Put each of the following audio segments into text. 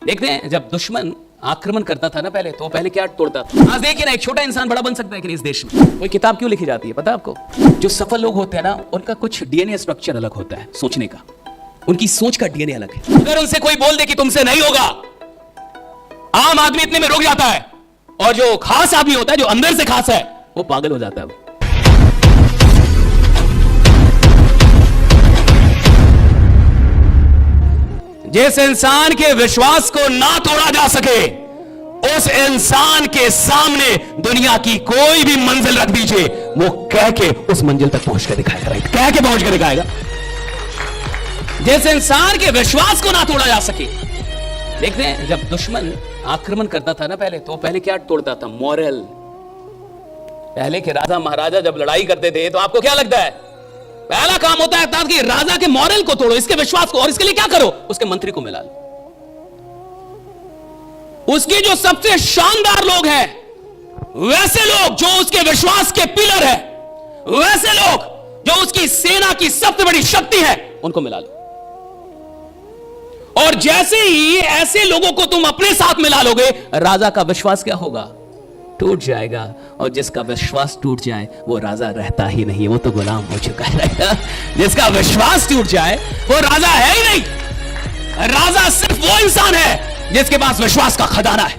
देखते हैं जब दुश्मन आक्रमण करता था ना पहले, तो पहले क्या तोड़ता था। आज देखिए ना, एक छोटा इंसान बड़ा बन सकता है कि नहीं इस देश में। कोई किताब क्यों लिखी जाती है पता है आपको? जो सफल लोग होते हैं ना, उनका कुछ डीएनए स्ट्रक्चर अलग होता है, सोचने का, उनकी सोच का डीएनए अलग है। अगर उनसे कोई बोल दे कि तुमसे नहीं होगा, आम आदमी इतने में रुक जाता है, और जो खास आदमी होता है, जो अंदर से खास है, वो पागल हो जाता है। जिस इंसान के विश्वास को ना तोड़ा जा सके, उस इंसान के सामने दुनिया की कोई भी मंजिल रख दीजिए, वो कह के उस मंजिल तक पहुंच कर दिखाएगा। राइट, कह के पहुंच कर दिखाएगा। जिस इंसान के विश्वास को ना तोड़ा जा सके, देखते हैं जब दुश्मन आक्रमण करता था ना पहले, तो पहले क्या तोड़ता था? मॉरल। पहले के राजा महाराजा जब लड़ाई करते थे, तो आपको क्या लगता है पहला काम होता है था कि राजा के मॉरल को तोड़ो, इसके विश्वास को, और इसके लिए क्या करो? उसके मंत्री को मिला लो। उसके जो सबसे शानदार लोग हैं, वैसे लोग जो उसके विश्वास के पिलर है, वैसे लोग जो उसकी सेना की सबसे बड़ी शक्ति है, उनको मिला लो। और जैसे ही ऐसे लोगों को तुम अपने साथ मिला लोगे, राजा का विश्वास क्या होगा? टूट जाएगा। और जिसका विश्वास टूट जाए, वो राजा रहता ही नहीं, वो तो गुलाम हो चुका है। जिसका विश्वास टूट जाए, वो राजा है ही नहीं। राजा सिर्फ वो इंसान है जिसके पास विश्वास का खजाना है,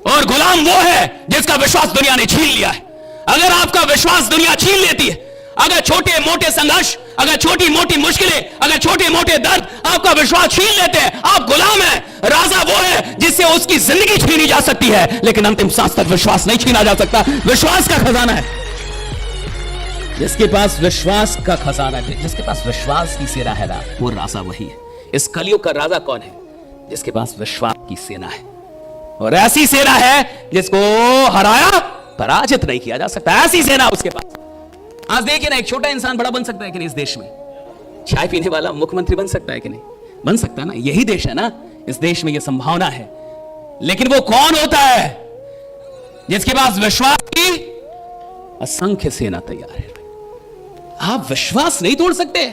और गुलाम वो है जिसका विश्वास दुनिया ने छीन लिया है। अगर आपका विश्वास दुनिया छीन लेती है, अगर छोटे मोटे संघर्ष, अगर छोटी मोटी मुश्किलें, अगर छोटे मोटे दर्द आपका विश्वास छीन लेते हैं, आप गुलाम हैं। राजा वो है जिससे उसकी जिंदगी छीनी जा सकती है, लेकिन अंतिम सांस तक विश्वास नहीं छीना जा सकता। विश्वास का खजाना है। जिसके पास विश्वास का खजाना है, जिसके पास विश्वास की सेना है ना, वो राजा वही है। इस कलयुग का राजा कौन है? जिसके पास विश्वास की सेना है, और ऐसी सेना है जिसको हराया, पराजित नहीं किया जा सकता। ऐसी सेना उसके पास। आज देखिए ना, एक छोटा इंसान बड़ा बन सकता है कि नहीं इस देश में? चाय पीने वाला मुख्यमंत्री बन सकता है कि नहीं? बन सकता है ना। यही देश है ना, इस देश में यह संभावना है। लेकिन वो कौन होता है जिसके पास विश्वास की असंख्य सेना तैयार है? आप विश्वास नहीं तोड़ सकते।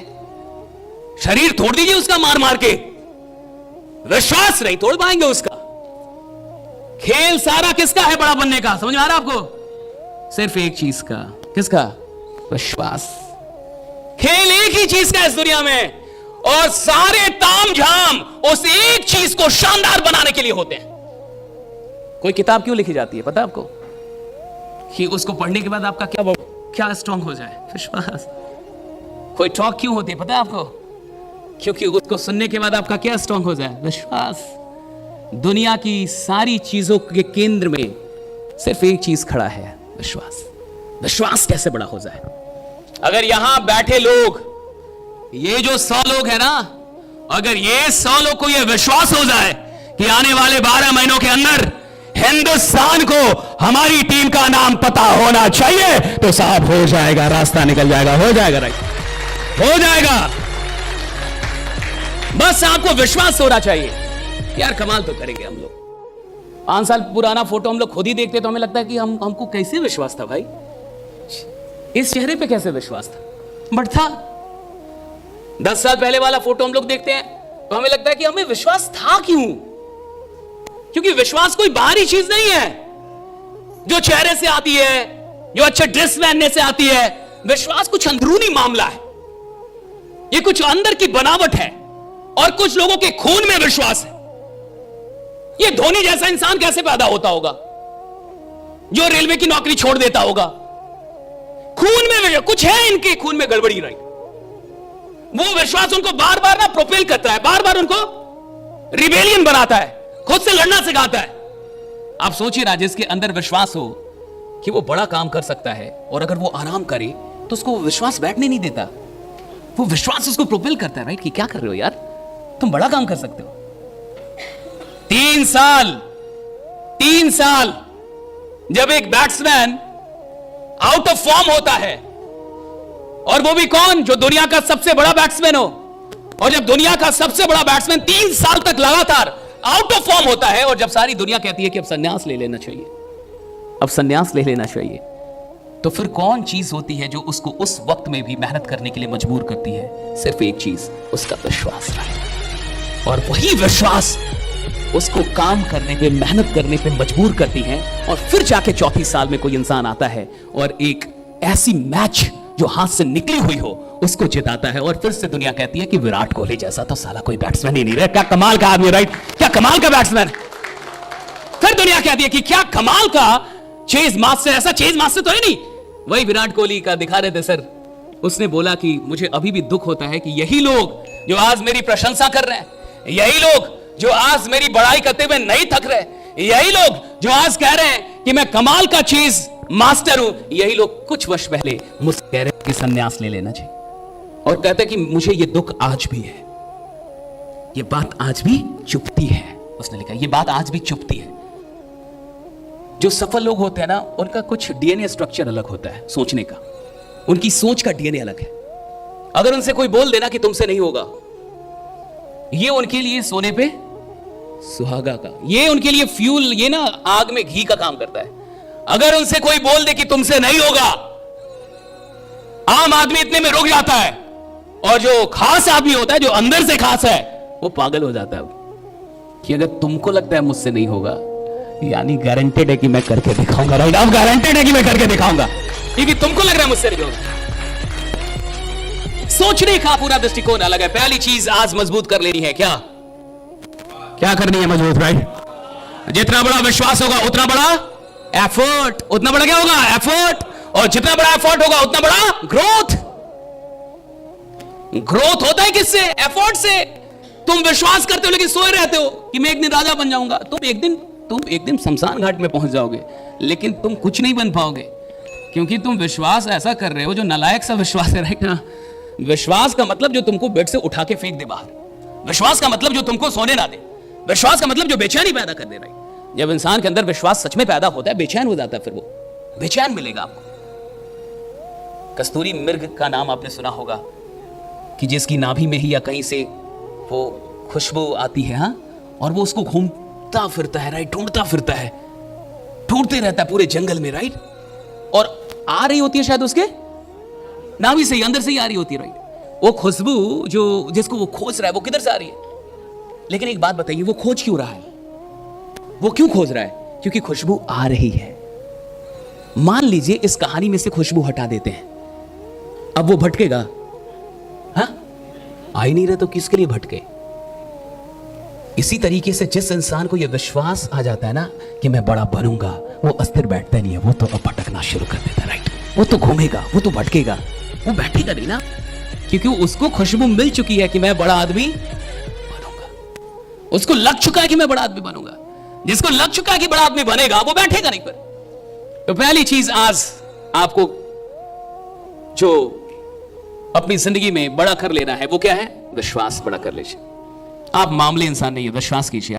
शरीर तोड़ दीजिए उसका मार मार के, विश्वास नहीं तोड़ पाएंगे उसका। खेल सारा किसका है बड़ा बनने का? समझ में आ रहा है आपको? सिर्फ एक चीज का। किसका? विश्वास। खेल एक ही चीज का है इस दुनिया में, और सारे तामझाम उस एक चीज को शानदार बनाने के लिए होते हैं। कोई किताब क्यों लिखी जाती है पता है आपको? कि उसको पढ़ने के बाद आपका क्या स्ट्रांग हो जाए? विश्वास। कोई टॉक क्यों होती है पता है आपको? क्योंकि उसको सुनने के बाद आपका क्या स्ट्रांग हो जाए? विश्वास। दुनिया की सारी चीजों के केंद्र में सिर्फ एक चीज खड़ा है, विश्वास। विश्वास कैसे बड़ा हो जाए? अगर यहां बैठे लोग, ये जो 100 लोग हैं ना, अगर ये 100 लोग को ये विश्वास हो जाए कि आने वाले 12 महीनों के अंदर हिंदुस्तान को हमारी टीम का नाम पता होना चाहिए, तो साहब हो जाएगा, रास्ता निकल जाएगा, हो जाएगा। राइट, हो जाएगा। बस आपको विश्वास होना चाहिए। यार कमाल तो करेंगे हम लोग। 5 साल पुराना फोटो हम लोग खुद ही देखते तो हमें लगता है कि हमको कैसे विश्वास था भाई, इस चेहरे पे कैसे विश्वास था, बट था। 10 साल पहले वाला फोटो हम लोग देखते हैं तो हमें लगता है कि हमें विश्वास था क्यों? क्योंकि विश्वास कोई बाहरी चीज नहीं है जो चेहरे से आती है, जो अच्छे ड्रेस पहनने से आती है। विश्वास कुछ अंदरूनी मामला है, ये कुछ अंदर की बनावट है, और कुछ लोगों के खून में विश्वास है। ये धोनी जैसा इंसान कैसे पैदा होता होगा जो रेलवे की नौकरी छोड़ देता होगा? खून में कुछ है, इनके खून में गड़बड़ी रही। वो विश्वास उनको बार बार ना प्रोपेल करता है, बार बार उनको रिबेलियन बनाता है, खुद से लड़ना सिखाता है। आप सोचिए ना, जिसके अंदर विश्वास हो कि वो बड़ा काम कर सकता है, और अगर वो आराम करे तो उसको विश्वास बैठने नहीं देता। वो विश्वास उसको प्रोपेल करता है, राइट, कि क्या कर रहे हो यार, तुम बड़ा काम कर सकते हो। 3 साल जब एक बैट्समैन आउट ऑफ फॉर्म होता है, और वो भी कौन? जो दुनिया का सबसे बड़ा बैट्समैन हो। और जब दुनिया का सबसे बड़ा बैट्समैन 3 साल तक लगातार आउट ऑफ फॉर्म होता है, और जब सारी दुनिया कहती है कि अब संन्यास ले लेना चाहिए, अब संन्यास ले लेना चाहिए, तो फिर कौन चीज होती है जो उसको उस वक्त में भी मेहनत करने के लिए मजबूर करती है? सिर्फ एक चीज, उसका विश्वास रहा। और वही विश्वास उसको काम करने पे, मेहनत करने पे मजबूर करती है। और फिर जाके चौथी साल में कोई इंसान आता है और एक ऐसी मैच जो हाथ से निकली हुई हो उसको जिताता है। और फिर से दुनिया कहती है कि विराट कोहली जैसा तो साला कोई बैट्समैन ही नहीं रहा, क्या कमाल का आदमी, राइट, क्या कमाल का बैट्समैन। फिर दुनिया कहती है कि क्या कमाल का चेज मास्टर, ऐसा चेज मास्टर तो है नहीं। वही विराट कोहली का दिखा रहे थे सर, उसने बोला कि मुझे अभी भी दुख होता है कि यही लोग जो आज मेरी प्रशंसा कर रहे हैं, यही लोग जो आज मेरी बड़ाई करते हुए नहीं थक रहे, यही लोग जो आज कह रहे हैं कि मैं कमाल का चीज मास्टर हूं, यही लोग कुछ वर्ष पहले मुझसे कह रहे कि संन्यास ले लेना चाहिए। और कहते कि मुझे ये दुख आज भी है, ये बात आज भी चुपती है। उसने लिखा ये बात आज भी चुपती है। जो सफल लोग होते हैं ना, उनका कुछ डीएनए स्ट्रक्चर अलग होता है सोचने का, उनकी सोच का डीएनए अलग है। अगर उनसे कोई बोल देना कि तुमसे नहीं होगा, ये उनके लिए सोने पे सुहागा का, ये उनके लिए फ्यूल, ये ना आग में घी का काम करता है। अगर उनसे कोई बोल दे कि तुमसे नहीं होगा, आम आदमी इतने में रुक जाता है, और जो खास आदमी होता है, जो अंदर से खास है, वो पागल हो जाता है कि अगर तुमको लगता है मुझसे नहीं होगा, यानी गारंटेड है कि मैं करके दिखाऊंगा, राइट, अब गारंटेड है कि मैं करके दिखाऊंगा, क्योंकि तुमको लग रहा है मुझसे नहीं होगा। सोचने का पूरा दृष्टिकोण अलग है। पहली चीज आज मजबूत कर लेनी है, क्या क्या करनी है मजबूत, राइट। जितना बड़ा विश्वास होगा उतना बड़ा एफर्ट, उतना बड़ा क्या होगा, एफर्ट। और जितना बड़ा एफर्ट होगा उतना बड़ा ग्रोथ। ग्रोथ होता है किससे, एफर्ट से। तुम विश्वास करते हो लेकिन सोए रहते हो कि मैं एक दिन राजा बन जाऊंगा, तुम एक दिन शमशान घाट में पहुंच जाओगे, लेकिन तुम कुछ नहीं बन पाओगे, क्योंकि तुम विश्वास ऐसा कर रहे हो जो नालायक सा विश्वास है, राइट ना। विश्वास का मतलब जो तुमको बेड से उठा के फेंक दे बाहर, विश्वास का मतलब जो तुमको सोने ना दे, विश्वास का मतलब जो बेचैनी पैदा कर दे, राइट। जब इंसान के अंदर विश्वास सच में पैदा होता है, बेचैन हो जाता है, फिर वो बेचैन मिलेगा आपको। कस्तूरी मृग का नाम आपने सुना होगा कि जिसकी नाभि में ही या कहीं से वो खुशबू आती है, हाँ, और वो उसको घूमता फिरता है, राइट, ढूंढता फिरता है, ढूंढते रहता है पूरे जंगल में, राइट। और आ रही होती है शायद उसके नाभि से ही, अंदर से ही आ रही होती है, राइट। वो खुशबू जो जिसको वो खोज रहा है, वो किधर से आ रही है। लेकिन एक बात बताइए, वो खोज क्यों रहा है, वो क्यों खोज रहा है, क्योंकि खुशबू आ रही है। मान लीजिए इस कहानी में से खुशबू हटा देते हैं, अब वो भटकेगा, हाँ, आ ही नहीं रहे तो किसके लिए भटके। इसी तरीके से जिस इंसान को यह विश्वास आ जाता है ना कि मैं बड़ा बनूंगा, वो अस्थिर बैठता नहीं है, वो तो अब भटकना शुरू कर देता है, राइट। वो तो घूमेगा, वो तो भटकेगा, वो बैठेगा नहीं ना, क्योंकि उसको खुशबू मिल चुकी है कि मैं बड़ा आदमी बनूंगा। उसको लग चुका है कि मैं बड़ा आदमी बनूंगा। जिसको लग चुका है कि बड़ा आदमी बनेगा, वो बैठेगा नहीं फिर। तो पहली चीज आज आपको जो अपनी जिंदगी में बड़ा कर लेना है, वो क्या है, विश्वास बड़ा कर लीजिए। आप मामले इंसान नहीं है, विश्वास कीजिए।